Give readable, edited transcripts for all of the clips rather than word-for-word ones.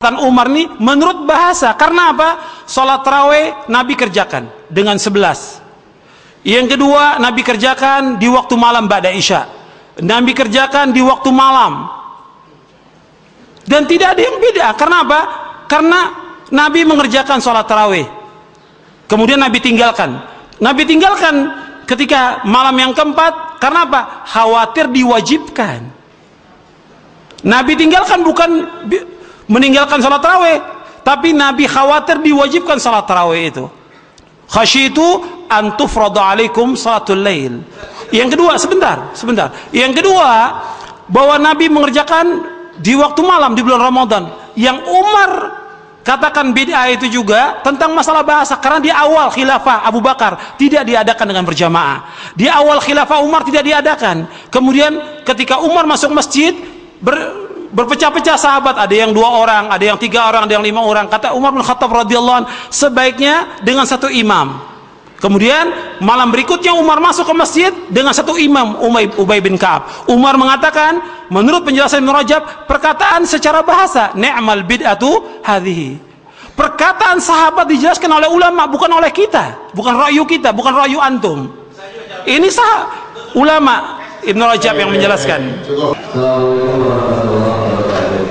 Umar nih menurut bahasa. Karena apa? Sholat tarawih Nabi kerjakan dengan 11. Yang kedua, Nabi kerjakan di waktu malam ba'da isya. Nabi kerjakan di waktu malam. Dan tidak ada yang beda. Karena apa? Karena Nabi mengerjakan sholat tarawih. Kemudian Nabi tinggalkan. Nabi tinggalkan ketika malam yang keempat. Karena apa? Khawatir diwajibkan. Nabi tinggalkan bukan meninggalkan salat tarawih, tapi Nabi khawatir diwajibkan salat tarawih itu. Khasyitu an tufrada alaikum salatul lail. Yang kedua, sebentar. Yang kedua, bahwa Nabi mengerjakan di waktu malam di bulan Ramadan. Yang Umar katakan bid'ah itu juga tentang masalah bahasa, karena di awal khilafah Abu Bakar tidak diadakan dengan berjamaah. Di awal khilafah Umar tidak diadakan. Kemudian ketika Umar masuk masjid, berpecah-pecah sahabat, ada yang 2 orang, ada yang 3 orang, ada yang 5 orang. Kata Umar bin Khattab radhiyallahu anhu, sebaiknya dengan 1 imam. Kemudian malam berikutnya Umar masuk ke masjid dengan 1 imam, Ubay bin Ka'ab. Umar mengatakan, menurut penjelasan Ibnu Rajab, perkataan secara bahasa, ni'mal bid'atu hadhihi. Perkataan sahabat dijelaskan oleh ulama, bukan oleh kita, bukan ra'yu kita, bukan ra'yu antum. Ini ulama Ibnu Rajab yang menjelaskan. Assalamualaikum warahmatullahi wabarakatuh.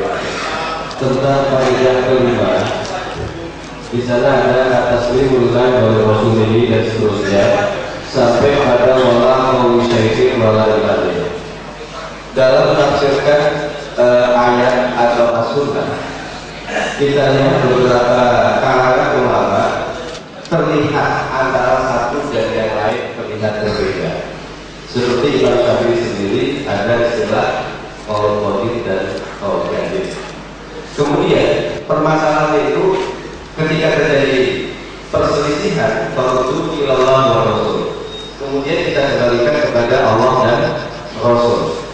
Tentang kaidah kelima, di sana ada taslimullah wa rasulihi dan seterusnya sampai pada wala musyaitin wala ilahi. Dalam menafsirkan ayat atau as-sunnah, kita lihat beberapa kalangan ulama terlihat antara satu dan yang lain terlihat berbeda. Seperti Imam Syafi'i sendiri ada istilah qaul qadim dan qaul jadid. Kemudian permasalahan itu ketika terjadi perselisihan faruddu ilallah wa rasul. Kemudian kita kembalikan kepada Allah dan Rasul.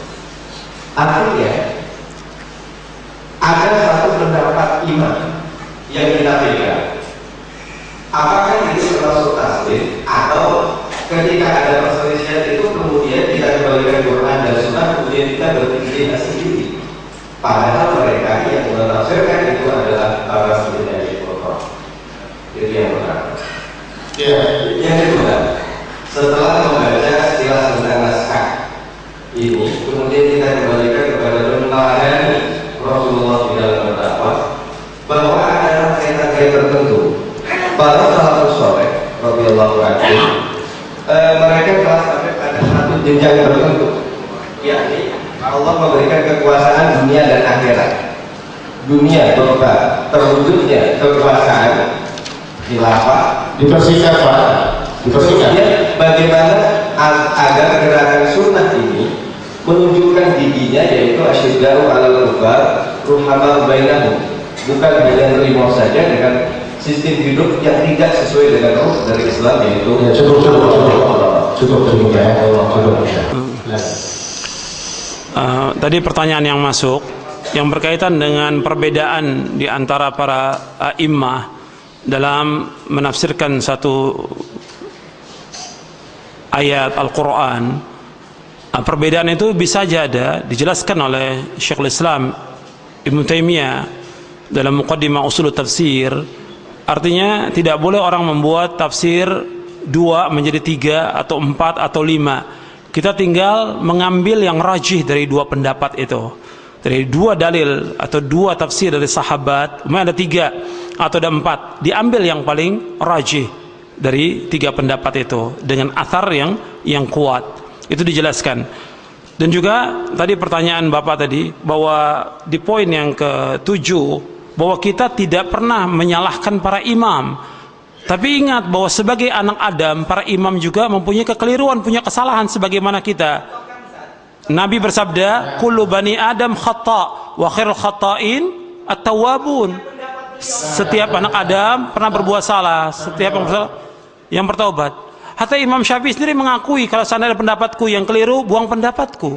Artinya ada satu pendapat imam yang kita pegang. Apakah itu termasuk taslim atau ketika ada perselisihan itu kemudian kita kembalikan Quran dan Sunnah, kemudian kita berpikir sendiri, padahal mereka yang menafsirkan itu adalah para peneliti Quran. Itu yang pertama. Yang kedua, setelah membaca istilah tentang naskah ini, kemudian kita kembalikan kepada meneladani Rasulullah di dalam berdakwah bahwa ada kaitan-kaitan tertentu. Para salafus saleh radhiyallahu anhum mereka telah sampai pada satu jenjang tertentu, yakni Allah memberikan kekuasaan dunia dan akhirat. Dunia berupa terwujudnya kekuasaan khilafah dipersingkat Pak, dipersingkat. Bagaimana agar gerakan sunnah ini menunjukkan giginya, yaitu asyidda'u 'alal kufar ruhama bainahum, bukan hanya nerima saja dengan sistem hidup yang tidak sesuai dengan ruh dari Islam, yaitu ya, cukup ya. Tadi pertanyaan yang masuk yang berkaitan dengan perbedaan di antara para a'immah dalam menafsirkan satu ayat Al-Quran. Perbedaan itu bisa saja ada, dijelaskan oleh Syekhul Islam Ibnu Taimiyah dalam Muqaddimah Ushul Tafsir. Artinya tidak boleh orang membuat tafsir 2 menjadi 3 atau 4 atau 5. Kita tinggal mengambil yang rajih dari 2 pendapat itu, dari 2 dalil atau 2 tafsir dari sahabat. Ada 3 atau ada 4, diambil yang paling rajih dari 3 pendapat itu dengan athar yang kuat. Itu dijelaskan. Dan juga tadi pertanyaan Bapak tadi, bahwa di poin yang ke-7, bahwa kita tidak pernah menyalahkan para imam. Tapi ingat bahwa sebagai anak Adam, para imam juga mempunyai kekeliruan, punya kesalahan sebagaimana kita. Nabi bersabda, kullu bani Adam khata' wa khairul khata'in at-tawwabun. Setiap anak Adam pernah berbuat salah, setiap yang bertaubat. Hatta Imam Syafi'i sendiri mengakui, kalau seandainya pendapatku yang keliru, buang pendapatku.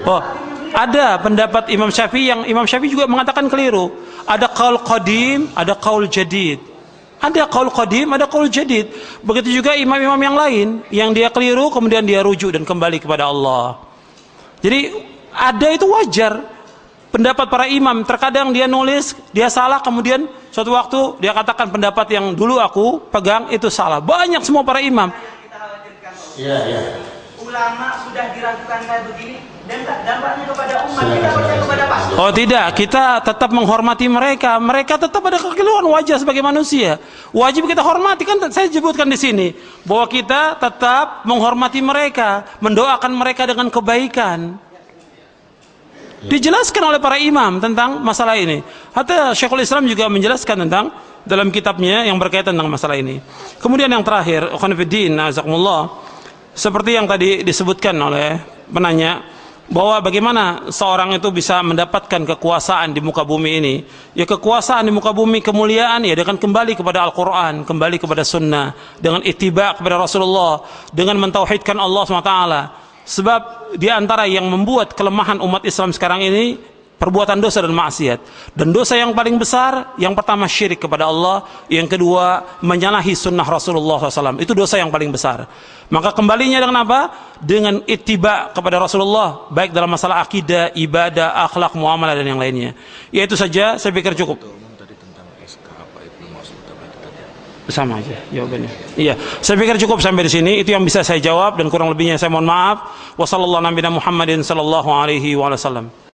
Oh, ada pendapat Imam Syafi'i yang Imam Syafi'i juga mengatakan keliru. Ada qaul qadim, ada qaul jadid. Ada qaul qadim, ada qaul jadid. Begitu juga imam-imam yang lain yang dia keliru kemudian dia rujuk dan kembali kepada Allah. Jadi ada, itu wajar. pendapat para imam. Terkadang dia nulis, dia salah, kemudian suatu waktu dia katakan pendapat yang dulu aku pegang itu salah. Banyak semua para imam. Iya, iya. Ulama sudah diragukan kayak begini, dan dampaknya kepada umat, kita percaya kepada pasti. Oh tidak, kita tetap menghormati mereka. Mereka tetap ada kekeliruan, wajar sebagai manusia. Wajib kita hormati, kan saya sebutkan di sini bahwa kita tetap menghormati mereka, mendoakan mereka dengan kebaikan. Dijelaskan oleh para imam tentang masalah ini. Hatta Syekhul Islam juga menjelaskan tentang dalam kitabnya yang berkaitan dengan masalah ini. Kemudian yang terakhir, ikhwan fillah, azakumullah, seperti yang tadi disebutkan oleh penanya, bahwa bagaimana seorang itu bisa mendapatkan kekuasaan di muka bumi ini. Ya, kekuasaan di muka bumi, kemuliaan, ya dengan kembali kepada Al-Quran, kembali kepada sunnah, dengan ittiba kepada Rasulullah, dengan mentauhidkan Allah SWT. Sebab di antara yang membuat kelemahan umat Islam sekarang ini, perbuatan dosa dan maksiat. Dan dosa yang paling besar, yang pertama syirik kepada Allah, yang kedua menyalahi sunnah Rasulullah SAW. Itu dosa yang paling besar. Maka kembalinya dengan apa? Dengan ittiba kepada Rasulullah, baik dalam masalah akidah, ibadah, akhlak, muamalah, dan yang lainnya. Ya itu saja, saya pikir cukup. Sama aja jawabannya. Iya, saya pikir cukup sampai di sini. Itu yang bisa saya jawab, dan kurang lebihnya saya mohon maaf. Wassallallahu nabiyana Muhammadin sallallahu alaihi wasallam.